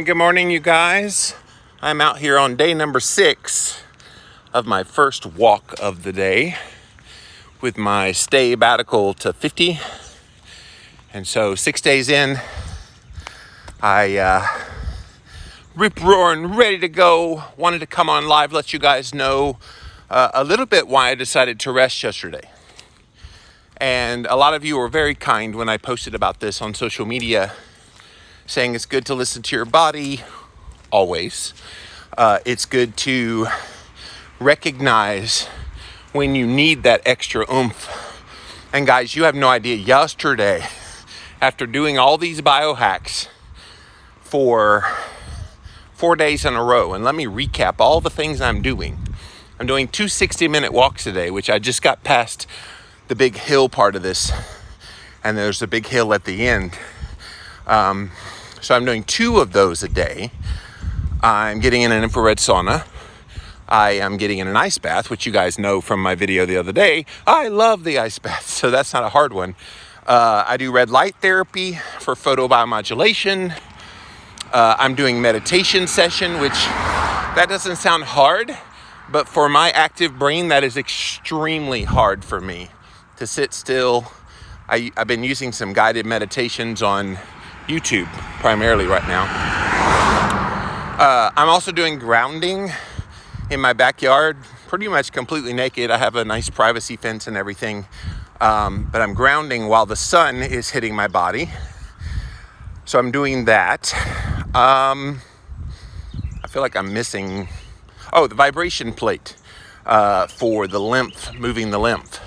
Good morning, you guys. I'm out here on day number 6 of my first walk of the day with my stay-batical to 50. And so 6 days in, I rip-roaring, ready to go. Wanted to come on live, let you guys know a little bit why I decided to rest yesterday. And a lot of you were very kind when I posted about this on social media, saying it's good to listen to your body, always. It's good to recognize when you need that extra oomph. And guys, you have no idea, yesterday, after doing all these biohacks for 4 days in a row, and let me recap all the things I'm doing. I'm doing 2 60-minute walks a day, which I just got past the big hill part of this, and there's a big hill at the end. So I'm doing 2 of those a day. I'm getting in an infrared sauna. I am getting in an ice bath, which you guys know from my video the other day. I love the ice bath, so that's not a hard one. I do red light therapy for photobiomodulation. I'm doing meditation session, which that doesn't sound hard, but for my active brain, that is extremely hard for me to sit still. I've been using some guided meditations on YouTube primarily right now. I'm also doing grounding in my backyard, pretty much completely naked. I have a nice privacy fence and everything, but I'm grounding while the sun is hitting my body. So I'm doing that. I feel like I'm missing, the vibration plate for the lymph, moving the lymph.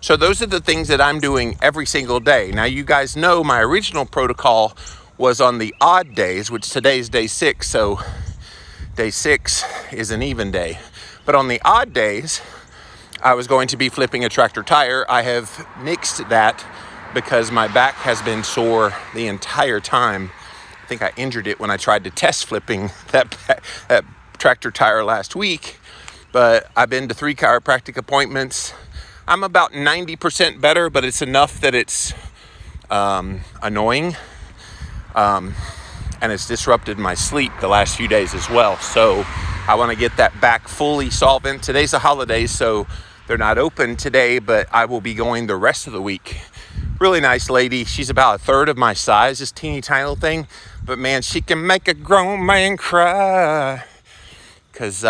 So those are the things that I'm doing every single day. Now, you guys know my original protocol was on the odd days, which today's day 6, so day 6 is an even day. But on the odd days, I was going to be flipping a tractor tire. I have nixed that because my back has been sore the entire time. I think I injured it when I tried to test flipping that tractor tire last week. But I've been to 3 chiropractic appointments. I'm about 90% better, but it's enough that it's annoying. And it's disrupted my sleep the last few days as well. So I want to get that back fully solvent. Today's a holiday, so they're not open today, but I will be going the rest of the week. Really nice lady. She's about a third of my size, this teeny tiny little thing. But man, she can make a grown man cry. Because,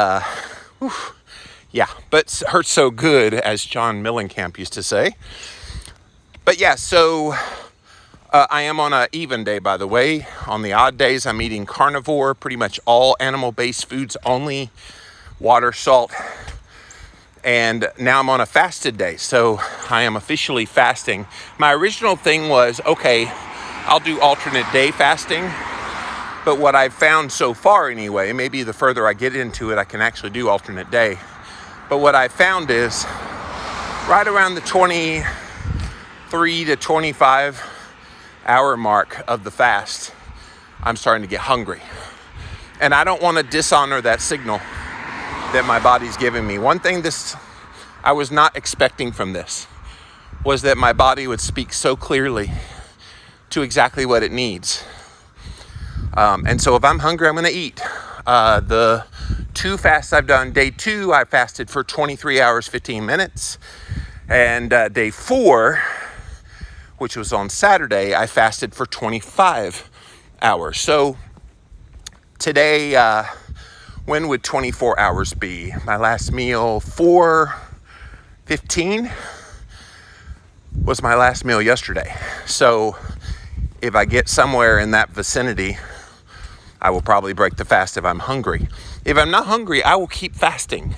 yeah, but hurts so good, as John Millenkamp used to say. But yeah, so I am on an even day, by the way. On the odd days, I'm eating carnivore, pretty much all animal-based foods only, water, salt. And now I'm on a fasted day, so I am officially fasting. My original thing was, okay, I'll do alternate day fasting. But what I've found so far anyway, maybe the further I get into it, I can actually do alternate day. But what I found is right around the 23 to 25 hour mark of the fast, I'm starting to get hungry. And I don't want to dishonor that signal that my body's giving me. One thing I was not expecting from this was that my body would speak so clearly to exactly what it needs. And so if I'm hungry, I'm going to eat. The 2 fasts I've done, day 2, I fasted for 23 hours, 15 minutes. And day 4, which was on Saturday, I fasted for 25 hours. So today, when would 24 hours be? My last meal, 4:15, was my last meal yesterday. So if I get somewhere in that vicinity, I will probably break the fast if I'm hungry. If I'm not hungry, I will keep fasting.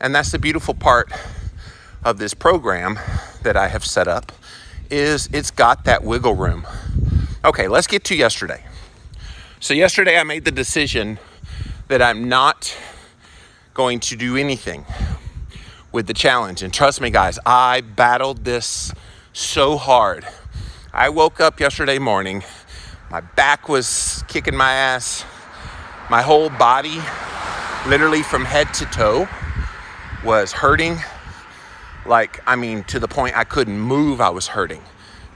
And that's the beautiful part of this program that I have set up, is it's got that wiggle room. Okay, let's get to yesterday. So yesterday I made the decision that I'm not going to do anything with the challenge. And trust me, guys, I battled this so hard. I woke up yesterday morning, my back was kicking my ass. My whole body, literally from head to toe, was hurting. To the point I couldn't move, I was hurting.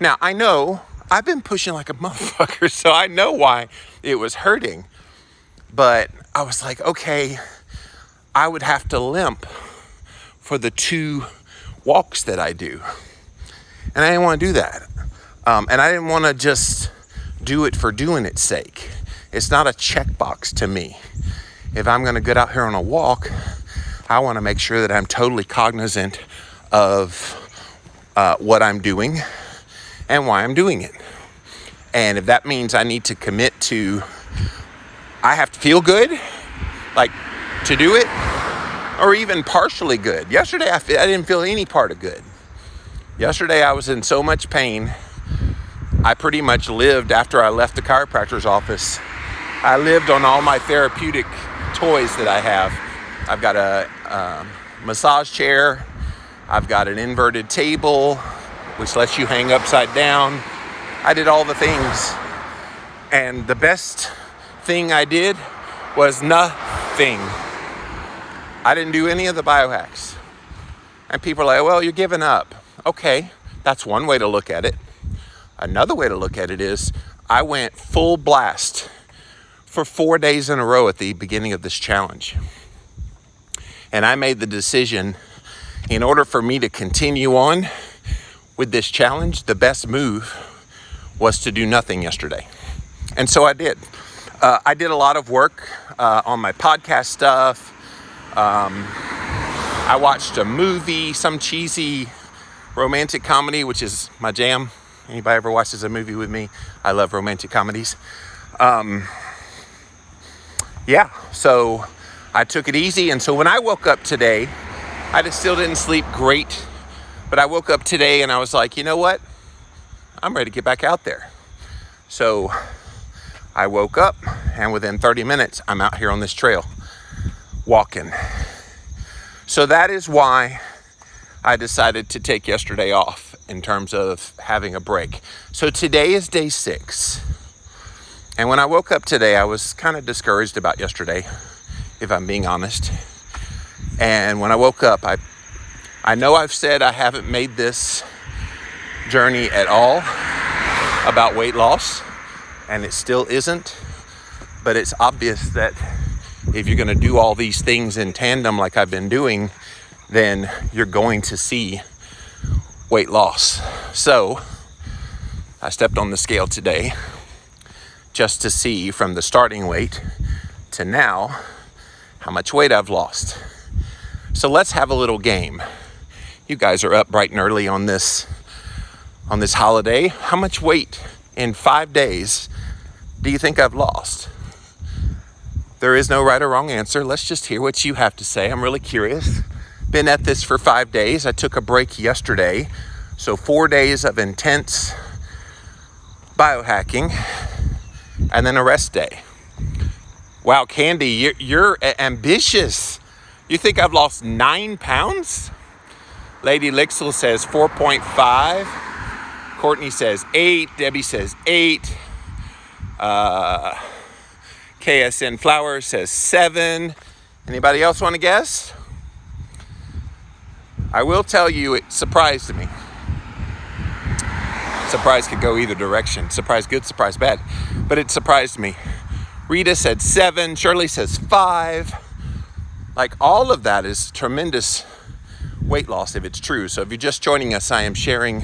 Now, I know I've been pushing like a motherfucker, so I know why it was hurting. But I was like, okay, I would have to limp for the 2 walks that I do. And I didn't want to do that. And I didn't want to just do it for doing its sake. It's not a checkbox to me. If I'm going to get out here on a walk, I want to make sure that I'm totally cognizant of what I'm doing and why I'm doing it. And if that means I need to commit to, I have to feel good, like to do it, or even partially good. Yesterday, I didn't feel any part of good. Yesterday, I was in so much pain. I pretty much lived after I left the chiropractor's office. I lived on all my therapeutic toys that I have. I've got a massage chair. I've got an inverted table, which lets you hang upside down. I did all the things. And the best thing I did was nothing. I didn't do any of the biohacks. And people are like, well, you're giving up. Okay, that's one way to look at it. Another way to look at it is I went full blast for 4 days in a row at the beginning of this challenge. And I made the decision, in order for me to continue on with this challenge, the best move was to do nothing yesterday. And so I did. I did a lot of work on my podcast stuff. I watched a movie, some cheesy romantic comedy, which is my jam. Anybody ever watches a movie with me? I love romantic comedies. So I took it easy. And so when I woke up today, I just still didn't sleep great. But I woke up today and I was like, you know what? I'm ready to get back out there. So I woke up and within 30 minutes, I'm out here on this trail walking. So that is why I decided to take yesterday off in terms of having a break. So today is day 6. And when I woke up today, I was kind of discouraged about yesterday, if I'm being honest. And when I woke up, I know I've said I haven't made this journey at all about weight loss, and it still isn't. But it's obvious that if you're going to do all these things in tandem like I've been doing, then you're going to see weight loss. So I stepped on the scale today just to see from the starting weight to now how much weight I've lost. So let's have a little game. You guys are up bright and early on this holiday. How much weight in 5 days do you think I've lost? There is no right or wrong answer. Let's just hear what you have to say. I'm really curious. Been at this for 5 days. I took a break yesterday. So 4 days of intense biohacking and then a rest day. Wow, Candy, you're ambitious. You think I've lost 9 pounds? Lady Lixel says 4.5. Courtney says 8. Debbie says 8. KSN Flowers says 7. Anybody else want to guess? I will tell you, it surprised me. Surprise could go either direction. Surprise good, surprise bad. But it surprised me. Rita said 7. Shirley says 5. Like, all of that is tremendous weight loss if it's true. So if you're just joining us, I am sharing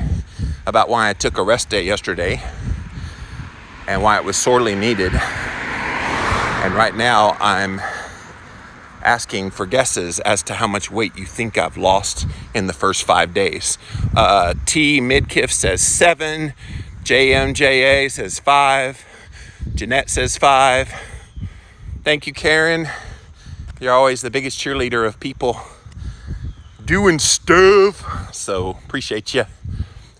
about why I took a rest day yesterday and why it was sorely needed. And right now I'm asking for guesses as to how much weight you think I've lost in the first 5 days. T Midkiff says 7. JMJA says 5. Jeanette says 5. Thank you, Karen. You're always the biggest cheerleader of people doing stuff. So appreciate you.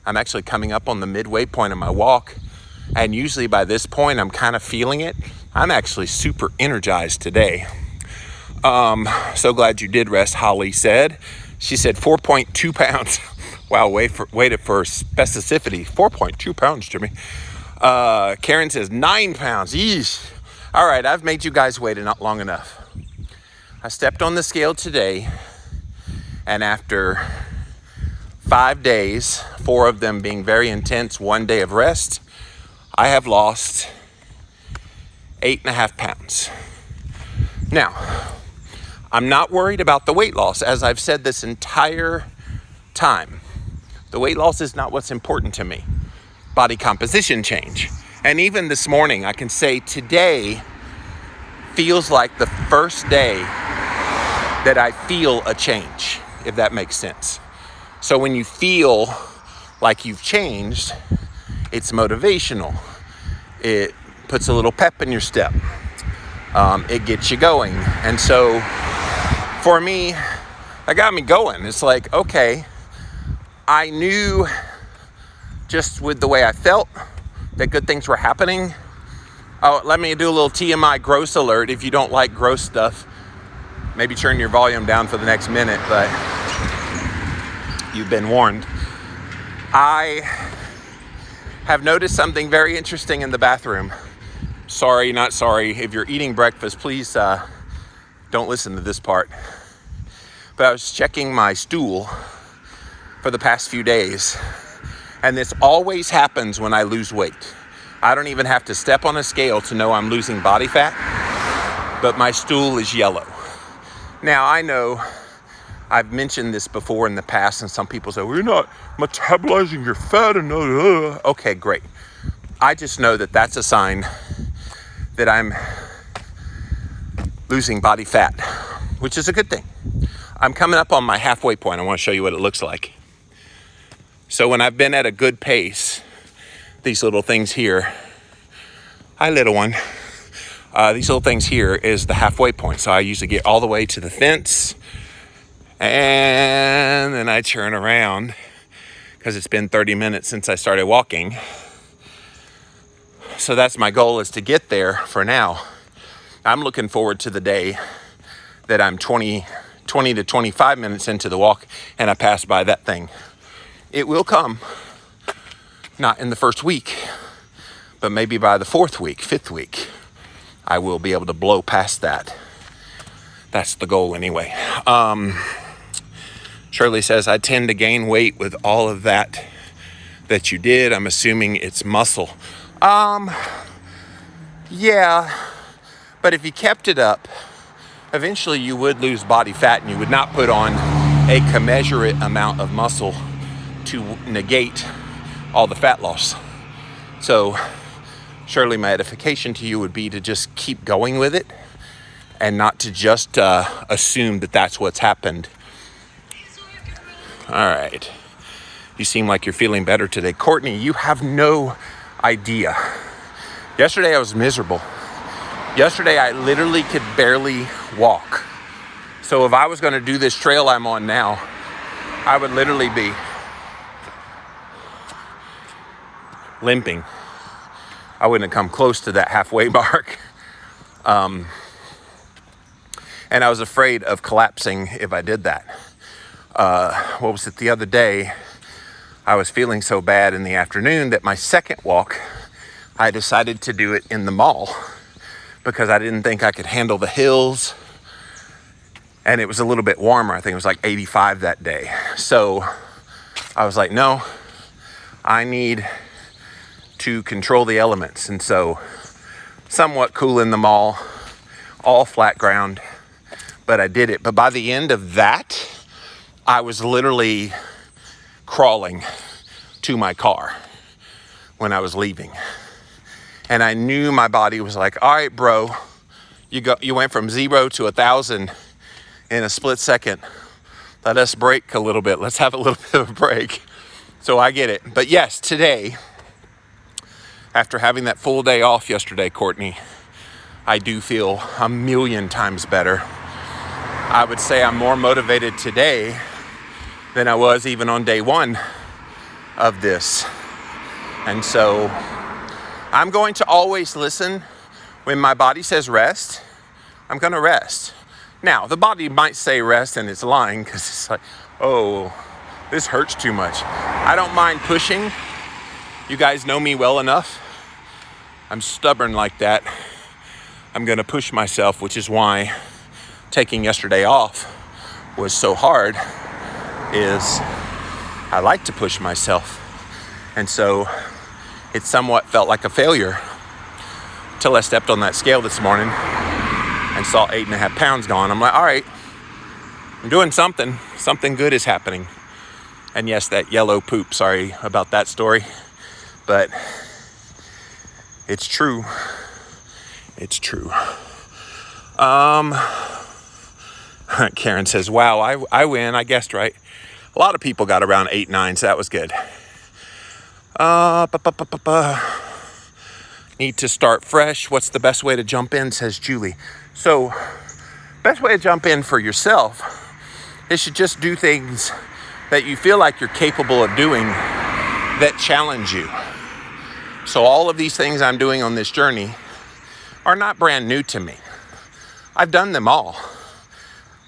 I'm actually coming up on the midway point of my walk. And usually by this point, I'm kind of feeling it. I'm actually super energized today. So glad you did rest, Holly said. She said 4.2 pounds. Wow, waited for specificity. 4.2 pounds, Jimmy. Karen says 9 pounds. Yeesh. All right, I've made you guys wait not long enough. I stepped on the scale today, and after 5 days, 4 of them being very intense, 1 day of rest, I have lost 8.5 pounds. Now, I'm not worried about the weight loss. As I've said this entire time, the weight loss is not what's important to me. Body composition change. And even this morning, I can say today feels like the first day that I feel a change, if that makes sense. So when you feel like you've changed, it's motivational. It puts a little pep in your step. It gets you going. And so for me, that got me going. It's like, okay, I knew just with the way I felt that good things were happening. Oh, let me do a little TMI gross alert. If you don't like gross stuff, maybe turn your volume down for the next minute, but you've been warned. I have noticed something very interesting in the bathroom. Sorry, not sorry. If you're eating breakfast, please don't listen to this part. But I was checking my stool for the past few days, and this always happens when I lose weight. I don't even have to step on a scale to know I'm losing body fat, but my stool is yellow. Now, I know I've mentioned this before in the past, and some people say, well, you're not metabolizing your fat enough. Okay, great. I just know that that's a sign that I'm losing body fat, which is a good thing. I'm coming up on my halfway point. I want to show you what it looks like. So when I've been at a good pace, these little things here, hi little one, these little things here is the halfway point. So I usually get all the way to the fence, and then I turn around because it's been 30 minutes since I started walking. So that's my goal, is to get there for now. I'm looking forward to the day that I'm 20 to 25 minutes into the walk and I pass by that thing. It will come, not in the first week, but maybe by the 4th week, 5th week, I will be able to blow past that. That's the goal anyway. Shirley says, I tend to gain weight with all of that you did. I'm assuming it's muscle. Yeah, but if you kept it up, eventually you would lose body fat and you would not put on a commensurate amount of muscle to negate all the fat loss. So surely my edification to you would be to just keep going with it and not to just assume that that's what's happened. All right. You seem like you're feeling better today. Courtney, you have no idea. Yesterday I was miserable. Yesterday I literally could barely walk. So if I was going to do this trail I'm on now, I would literally be limping. I wouldn't have come close to that halfway mark. And I was afraid of collapsing if I did that. What was it the other day? I was feeling so bad in the afternoon that my second walk, I decided to do it in the mall because I didn't think I could handle the hills. And it was a little bit warmer. I think it was like 85 that day. So I was like, no, I need to control the elements. And so somewhat cool in the mall, all flat ground, but I did it. But by the end of that, I was literally crawling to my car when I was leaving. And I knew my body was like, all right, bro, you went from 0 to 1,000 in a split second. Let us break a little bit. Let's have a little bit of a break. So I get it. But yes, today, after having that full day off yesterday, Courtney, I do feel a million times better. I would say I'm more motivated today than I was even on day one of this. And so I'm going to always listen when my body says rest. I'm going to rest. Now, the body might say rest and it's lying because it's like, oh, this hurts too much. I don't mind pushing. You guys know me well enough. I'm stubborn like that. I'm going to push myself, which is why taking yesterday off was so hard, is I like to push myself. And so it somewhat felt like a failure till I stepped on that scale this morning and saw 8.5 pounds gone. I'm like, all right, I'm doing something. Something good is happening. And yes, that yellow poop, sorry about that story, but it's true. It's true. Karen says, wow, I win. I guessed right. A lot of people got around 8, 9, so that was good. Need to start fresh. What's the best way to jump in, says Julie. So, best way to jump in for yourself is to just do things that you feel like you're capable of doing that challenge you. So all of these things I'm doing on this journey are not brand new to me. I've done them all.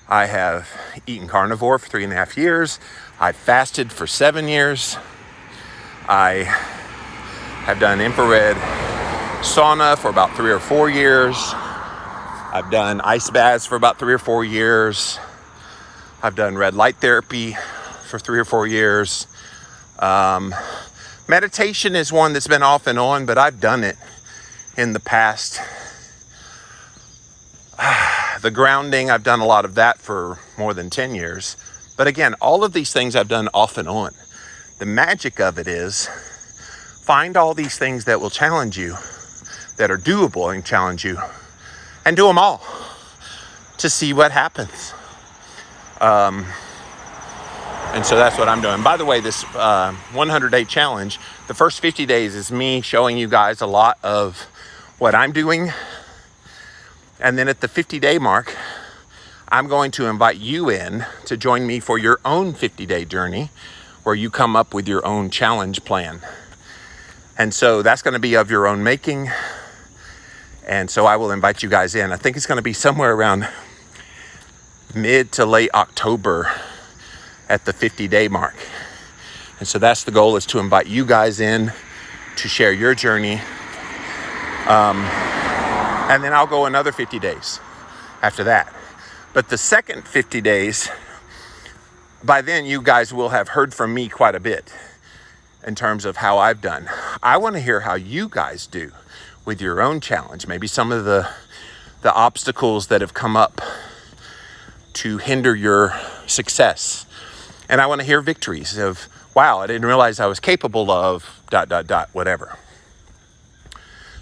I have eaten carnivore for 3.5 years. I've fasted for 7 years. I have done infrared sauna for about 3 or 4 years. I've done ice baths for about 3 or 4 years. I've done red light therapy for 3 or 4 years. Meditation is one that's been off and on, but I've done it in the past. The grounding, I've done a lot of that for more than 10 years. But again, all of these things I've done off and on. The magic of it is find all these things that will challenge you, that are doable and challenge you, and do them all to see what happens. And so that's what I'm doing. By the way, this 100-day challenge, the first 50 days is me showing you guys a lot of what I'm doing. And then at the 50-day mark, I'm going to invite you in to join me for your own 50-day journey where you come up with your own challenge plan. And so that's going to be of your own making. And so I will invite you guys in. I think it's going to be somewhere around mid to late October at the 50-day mark. And so that's the goal, is to invite you guys in to share your journey. And then I'll go another 50 days after that. But the second 50 days, by then you guys will have heard from me quite a bit in terms of how I've done. I want to hear how you guys do with your own challenge. Maybe some of the obstacles that have come up to hinder your success. And I want to hear victories of, wow, I didn't realize I was capable of ... whatever.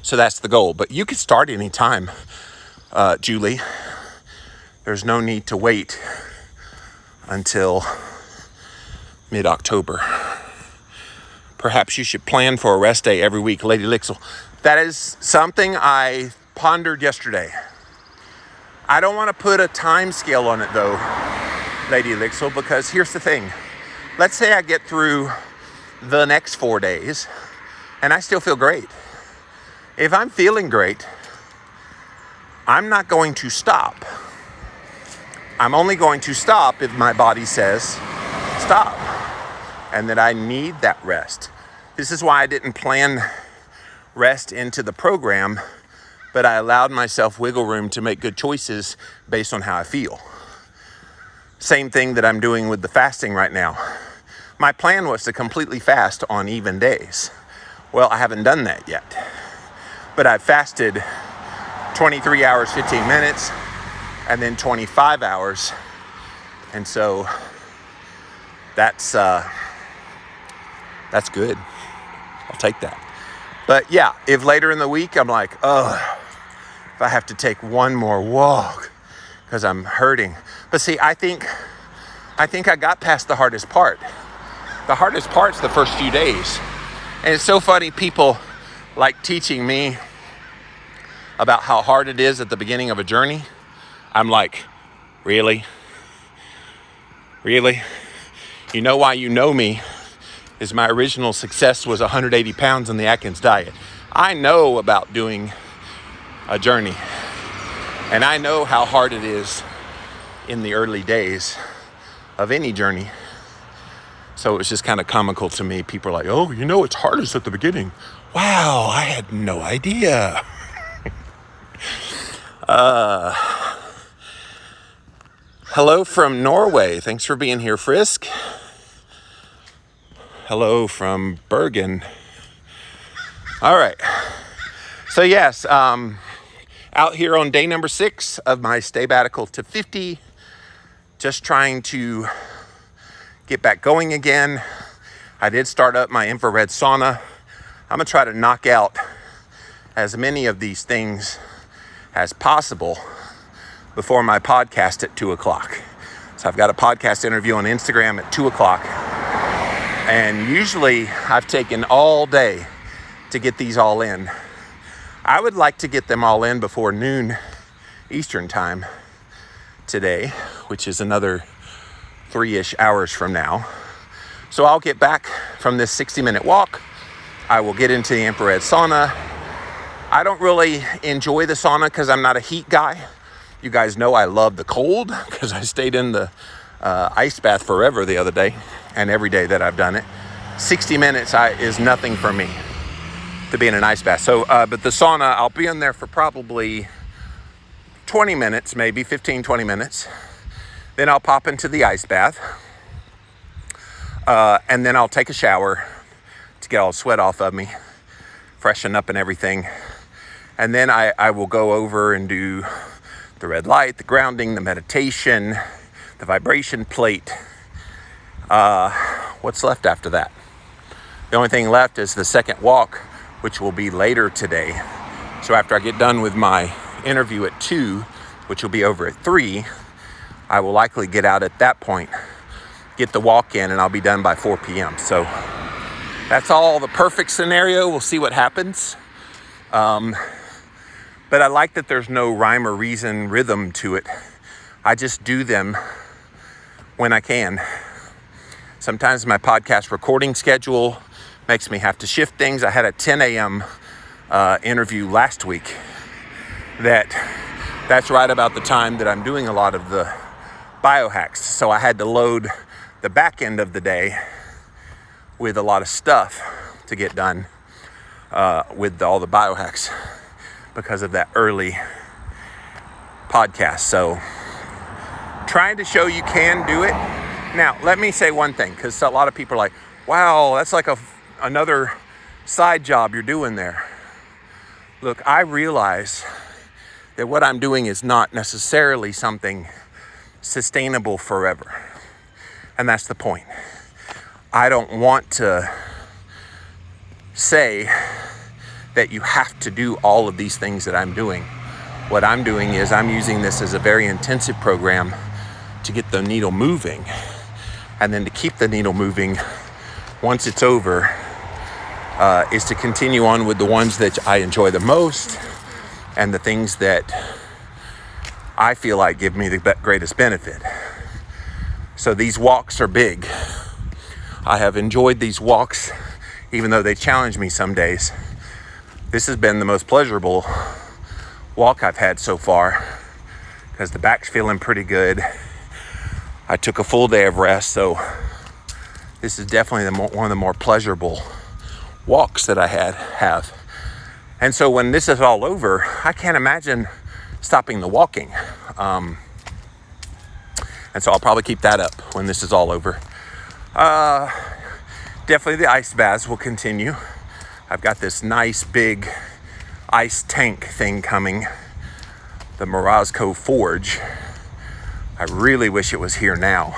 So that's the goal. But you can start anytime, Julie. There's no need to wait until mid-October. Perhaps you should plan for a rest day every week, Lady Lixel. That is something I pondered yesterday. I don't want to put a time scale on it though, Lady Lixel, because here's the thing. Let's say I get through the next 4 days and I still feel great. If I'm feeling great, I'm not going to stop. I'm only going to stop if my body says stop and that I need that rest. This is why I didn't plan rest into the program, but I allowed myself wiggle room to make good choices based on how I feel. Same thing that I'm doing with the fasting right now. My plan was to completely fast on even days. Well, I haven't done that yet, but I've fasted 23 hours, 15 minutes, and then 25 hours. And so that's good. I'll take that. But yeah, if later in the week I'm like, if I have to take one more walk because I'm hurting. But see, I think I got past the hardest part. The hardest part's the first few days. And it's so funny, people like teaching me about how hard it is at the beginning of a journey. I'm like, really? Really? You know why you know me is my original success was 180 pounds on the Atkins diet. I know about doing a journey. And I know how hard it is in the early days of any journey. So it was just kind of comical to me. People are like, oh, you know, it's hardest at the beginning. Wow, I had no idea. Hello from Norway. Thanks for being here, Frisk. Hello from Bergen. All right. So yes, out here on day number 6 of my Stay-Batical to 50, just trying to get back going again. I did start up my infrared sauna. I'm gonna try to knock out as many of these things as possible before my podcast at 2 o'clock. So I've got a podcast interview on Instagram at 2 o'clock. And usually I've taken all day to get these all in. I would like to get them all in before noon Eastern time today, which is another 3-ish hours from now. So I'll get back from this 60-minute walk. I will get into the infrared sauna. I don't really enjoy the sauna because I'm not a heat guy. You guys know I love the cold because I stayed in the ice bath forever the other day and every day that I've done it. 60 minutes is nothing for me to be in an ice bath. So, but the sauna, I'll be in there for probably 20 minutes, maybe 15, 20 minutes. Then I'll pop into the ice bath. And then I'll take a shower to get all the sweat off of me, freshen up and everything. And then I will go over and do the red light, the grounding, the meditation, the vibration plate. What's left after that? The only thing left is the second walk, which will be later today. So after I get done with my interview at 2, which will be over at 3, I will likely get out at that point, get the walk in, and I'll be done by 4 p.m. So that's all the perfect scenario. We'll see what happens. But I like that there's no rhyme or reason rhythm to it. I just do them when I can. Sometimes my podcast recording schedule makes me have to shift things. I had a 10 a.m. Interview last week. That's right about the time that I'm doing a lot of the biohacks. So I had to load the back end of the day with a lot of stuff to get done with all the biohacks because of that early podcast. So trying to show you can do it. Now, let me say one thing, because a lot of people are like, wow, that's like another side job you're doing there. Look, I realize that what I'm doing is not necessarily something sustainable forever. And that's the point. I don't want to say that you have to do all of these things that I'm doing. What I'm doing is I'm using this as a very intensive program to get the needle moving. And then to keep the needle moving once it's over is to continue on with the ones that I enjoy the most and the things that I feel like give me the greatest benefit. So these walks are big. I have enjoyed these walks, even though they challenge me some days. This has been the most pleasurable walk I've had so far because the back's feeling pretty good. I took a full day of rest, so this is definitely one of the more pleasurable walks that I have. And so when this is all over, I can't imagine stopping the walking. And so I'll probably keep that up when this is all over. Definitely the ice baths will continue. I've got this nice big ice tank thing coming, the Morozco Forge. I really wish it was here now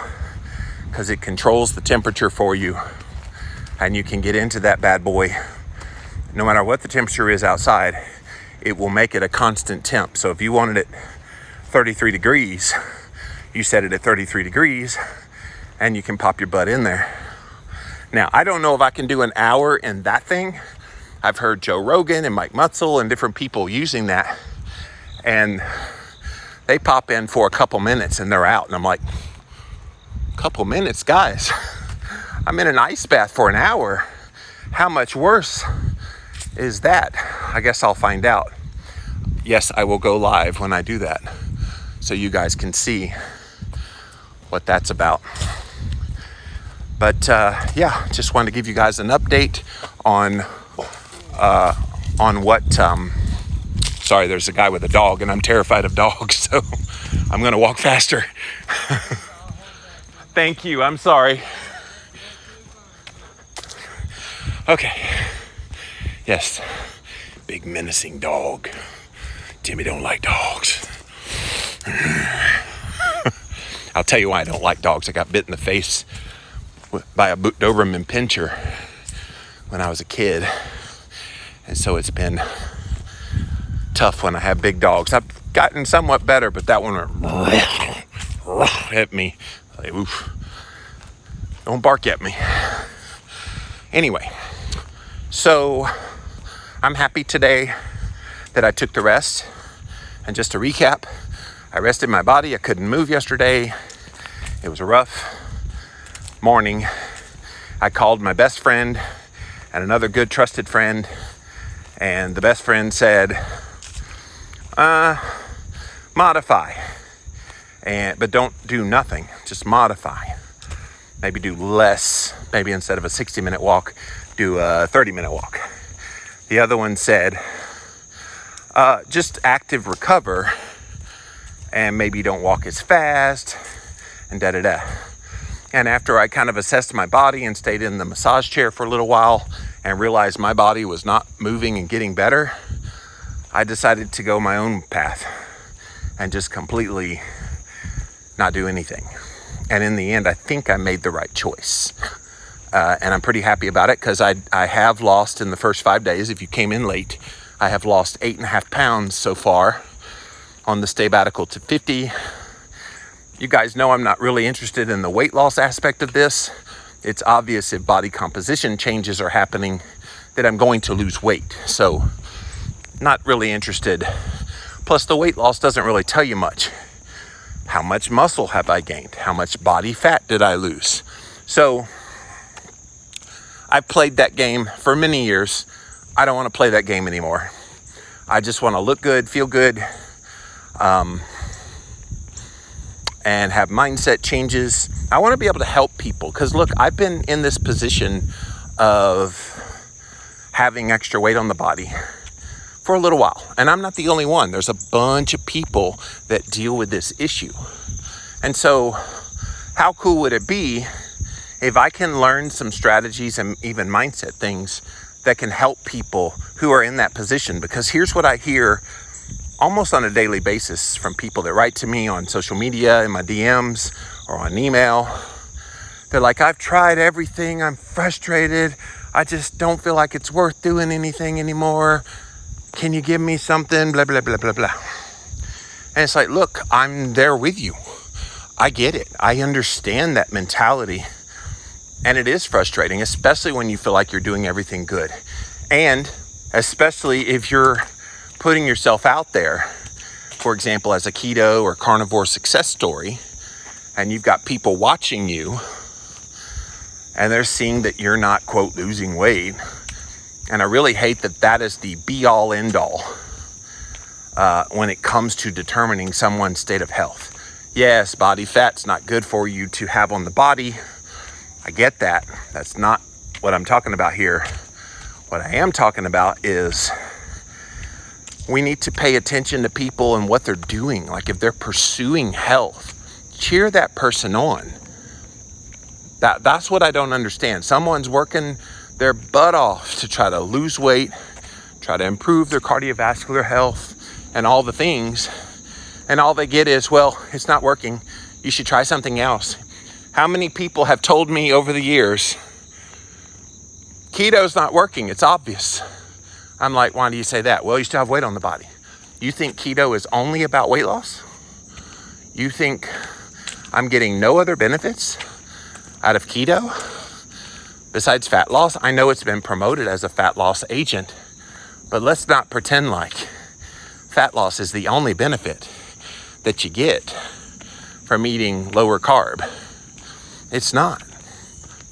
because it controls the temperature for you and you can get into that bad boy. No matter what the temperature is outside, it will make it a constant temp. So if you wanted it 33 degrees, you set it at 33 degrees and you can pop your butt in there. Now, I don't know if I can do an hour in that thing. I've heard Joe Rogan and Mike Mutzel and different people using that, and they pop in for a couple minutes and they're out. And I'm like, couple minutes, guys? I'm in an ice bath for an hour. How much worse is that? I guess I'll find out. Yes, I will go live when I do that so you guys can see what that's about. But yeah, just wanted to give you guys an update on what, sorry, there's a guy with a dog and I'm terrified of dogs, so I'm gonna walk faster. Thank you, I'm sorry. Okay, Yes, big menacing dog. Jimmy don't like dogs. I'll tell you why I don't like dogs. I got bit in the face by a Doberman Pinscher when I was a kid. And so it's been tough when I have big dogs. I've gotten somewhat better, but that one hit me. Like, oof. Don't bark at me. Anyway, so I'm happy today that I took the rest. And just to recap, I rested my body. I couldn't move yesterday. It was a rough morning. I called my best friend and another good trusted friend. And the best friend said, modify. But don't do nothing. Just modify. Maybe do less. Maybe instead of a 60-minute walk, do a 30-minute walk. The other one said, just active recover and maybe don't walk as fast and da-da-da. And after I kind of assessed my body and stayed in the massage chair for a little while and realized my body was not moving and getting better, I decided to go my own path and just completely not do anything. And in the end, I think I made the right choice. And I'm pretty happy about it because I have lost in the first 5 days. If you came in late, I have lost 8.5 pounds so far on the Staybatical to 50. You guys know I'm not really interested in the weight loss aspect of this. It's obvious if body composition changes are happening that I'm going to lose weight. So not really interested. Plus the weight loss doesn't really tell you much. How much muscle have I gained? How much body fat did I lose? So I've played that game for many years. I don't want to play that game anymore. I just want to look good, feel good, and have mindset changes. I want to be able to help people because look, I've been in this position of having extra weight on the body for a little while. And I'm not the only one. There's a bunch of people that deal with this issue. And so how cool would it be if I can learn some strategies and even mindset things that can help people who are in that position? Because here's what I hear almost on a daily basis from people that write to me on social media, in my DMs or on email. They're like, I've tried everything. I'm frustrated. I just don't feel like it's worth doing anything anymore. Can you give me something? Blah, blah, blah, blah, blah. And it's like, look, I'm there with you. I get it. I understand that mentality. And it is frustrating, especially when you feel like you're doing everything good. And especially if you're putting yourself out there, for example, as a keto or carnivore success story, and you've got people watching you and they're seeing that you're not, quote, losing weight. And I really hate that that is the be-all, end-all when it comes to determining someone's state of health. Yes, body fat's not good for you to have on the body. I get that. That's not what I'm talking about here. What I am talking about is we need to pay attention to people and what they're doing. Like if they're pursuing health, cheer that person on. That's what I don't understand. Someone's working their butt off to try to lose weight, try to improve their cardiovascular health and all the things. And all they get is, well, it's not working. You should try something else. How many people have told me over the years, keto's not working, it's obvious. I'm like, why do you say that? Well, you still have weight on the body. You think keto is only about weight loss? You think I'm getting no other benefits out of keto besides fat loss? I know it's been promoted as a fat loss agent, but let's not pretend like fat loss is the only benefit that you get from eating lower carb. It's not.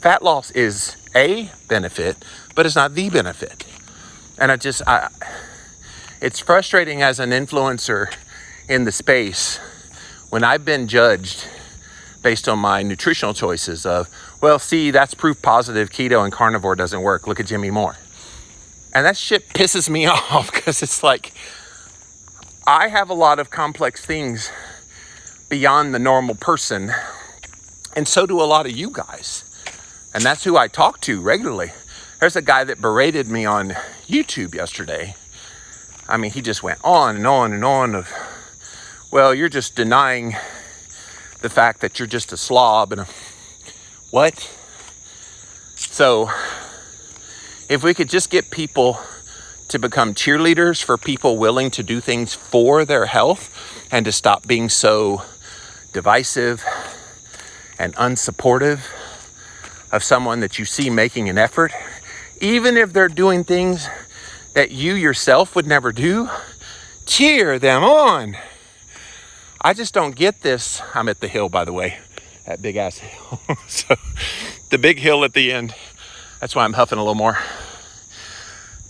Fat loss is a benefit, but it's not the benefit. And it's frustrating as an influencer in the space when I've been judged based on my nutritional choices of, well, see, that's proof positive keto and carnivore doesn't work. Look at Jimmy Moore. And that shit pisses me off because it's like, I have a lot of complex things beyond the normal person. And so do a lot of you guys. And that's who I talk to regularly. There's a guy that berated me on YouTube yesterday. I mean, he just went on and on and on of, well, you're just denying the fact that you're just a slob and what? So if we could just get people to become cheerleaders for people willing to do things for their health and to stop being so divisive and unsupportive of someone that you see making an effort, even if they're doing things that you yourself would never do, cheer them on. I just don't get this. I'm at the hill, by the way, that big ass hill. So the big hill at the end, that's why I'm huffing a little more.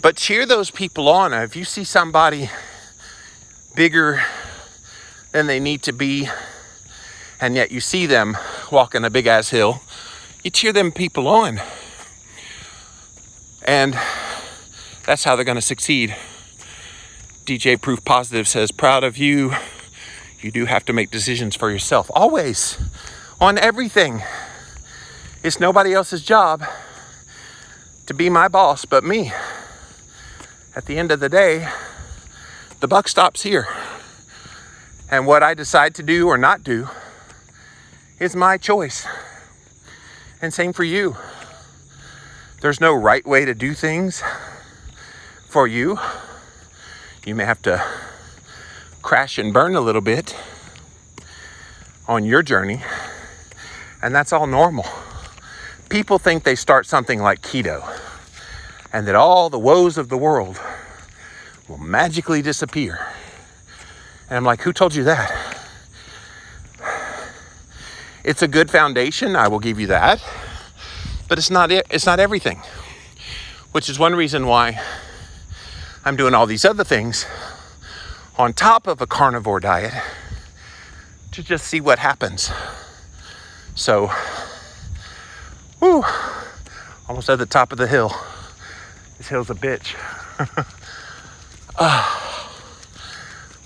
But cheer those people on. If you see somebody bigger than they need to be, and yet you see them walking a big ass hill, you cheer them people on. And that's how they're going to succeed. DJ Proof Positive says, proud of you. You do have to make decisions for yourself. Always. On everything. It's nobody else's job to be my boss but me. At the end of the day, the buck stops here. And what I decide to do or not do is my choice. And same for you. There's no right way to do things for you. You may have to crash and burn a little bit on your journey, and that's all normal. People think they start something like keto and that all the woes of the world will magically disappear. And I'm like, who told you that? It's a good foundation, I will give you that, but it's not it. It's not everything, which is one reason why I'm doing all these other things on top of a carnivore diet to just see what happens. So, whew, almost at the top of the hill. This hill's a bitch.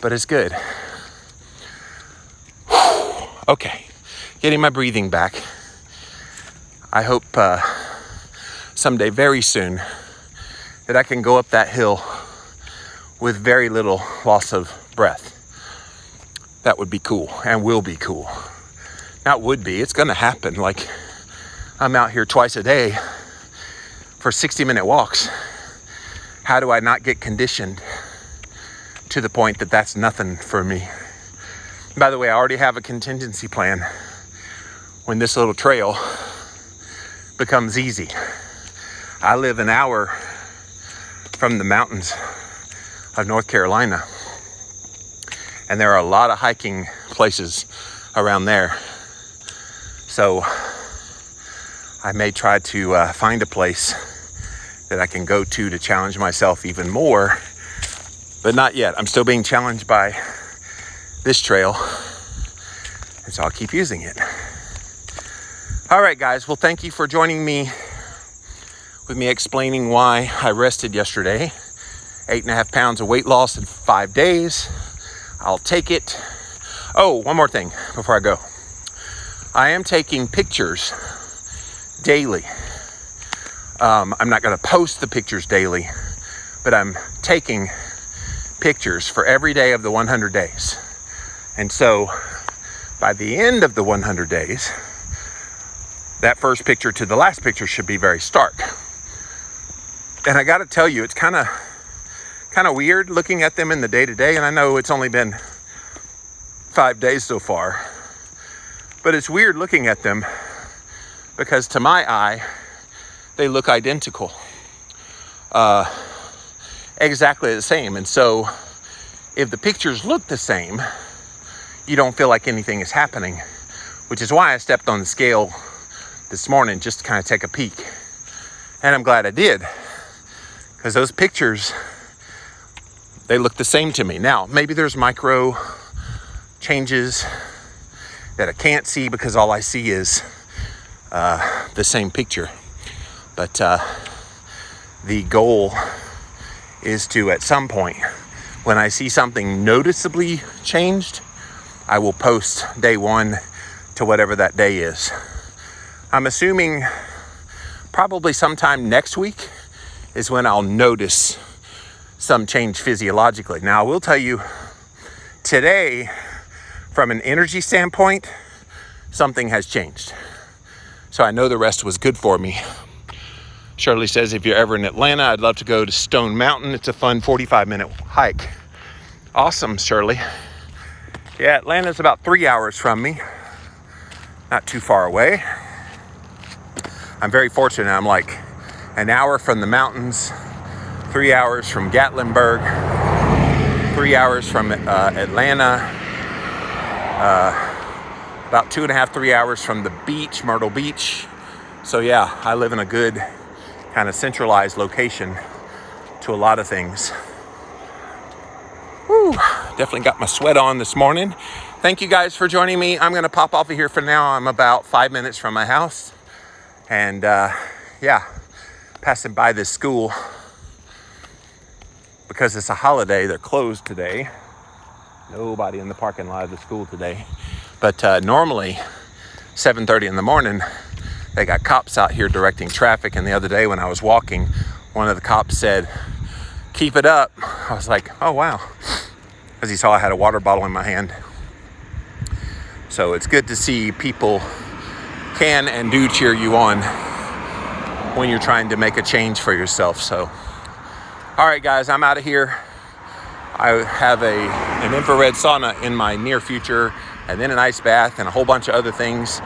But it's good. Okay, getting my breathing back. I hope someday very soon that I can go up that hill with very little loss of breath. That would be cool and will be cool. Not would be, it's gonna happen. Like, I'm out here twice a day for 60-minute walks. How do I not get conditioned to the point that that's nothing for me? By the way, I already have a contingency plan when this little trail becomes easy. I live an hour from the mountains of North Carolina, and there are a lot of hiking places around there. So I may try to find a place that I can go to challenge myself even more, but not yet. I'm still being challenged by this trail, and so I'll keep using it. All right, guys. Well, thank you for joining me with me explaining why I rested yesterday. 8.5 pounds of weight loss in 5 days. I'll take it. Oh, one more thing before I go. I am taking pictures daily. I'm not going to post the pictures daily, but I'm taking pictures for every day of the 100 days. And so by the end of the 100 days, that first picture to the last picture should be very stark. And I got to tell you, it's kind of weird looking at them in the day-to-day. And I know it's only been 5 days so far, but it's weird looking at them because to my eye, they look identical, exactly the same. And so if the pictures look the same, you don't feel like anything is happening, which is why I stepped on the scale this morning just to kind of take a peek. And I'm glad I did, because those pictures, they look the same to me. Now, maybe there's micro changes that I can't see because all I see is the same picture. But the goal is to, at some point, when I see something noticeably changed, I will post day one to whatever that day is. I'm assuming probably sometime next week, is when I'll notice some change physiologically. Now, I will tell you, today, from an energy standpoint, something has changed. So I know the rest was good for me. Shirley says, if you're ever in Atlanta, I'd love to go to Stone Mountain. It's a fun 45-minute hike. Awesome, Shirley. Yeah, Atlanta's about 3 hours from me. Not too far away. I'm very fortunate. I'm like an hour from the mountains, 3 hours from Gatlinburg, 3 hours from Atlanta, about 2.5, 3 hours from the beach, Myrtle Beach. So yeah, I live in a good kind of centralized location to a lot of things. Whew, definitely got my sweat on this morning. Thank you guys for joining me. I'm gonna pop off of here for now. I'm about 5 minutes from my house. And yeah, passing by this school. Because it's a holiday, they're closed today. Nobody in the parking lot of the school today. But normally, 7:30 in the morning, they got cops out here directing traffic. And the other day when I was walking, one of the cops said, "Keep it up." I was like, oh, wow. Because he saw I had a water bottle in my hand. So it's good to see people can and do cheer you on when you're trying to make a change for yourself. So, all right, guys, I'm out of here. I have an infrared sauna in my near future, and then an ice bath and a whole bunch of other things.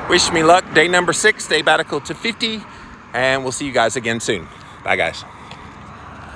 Wish me luck. Day number 6, day sabbatical to 50, and we'll see you guys again soon. Bye, guys.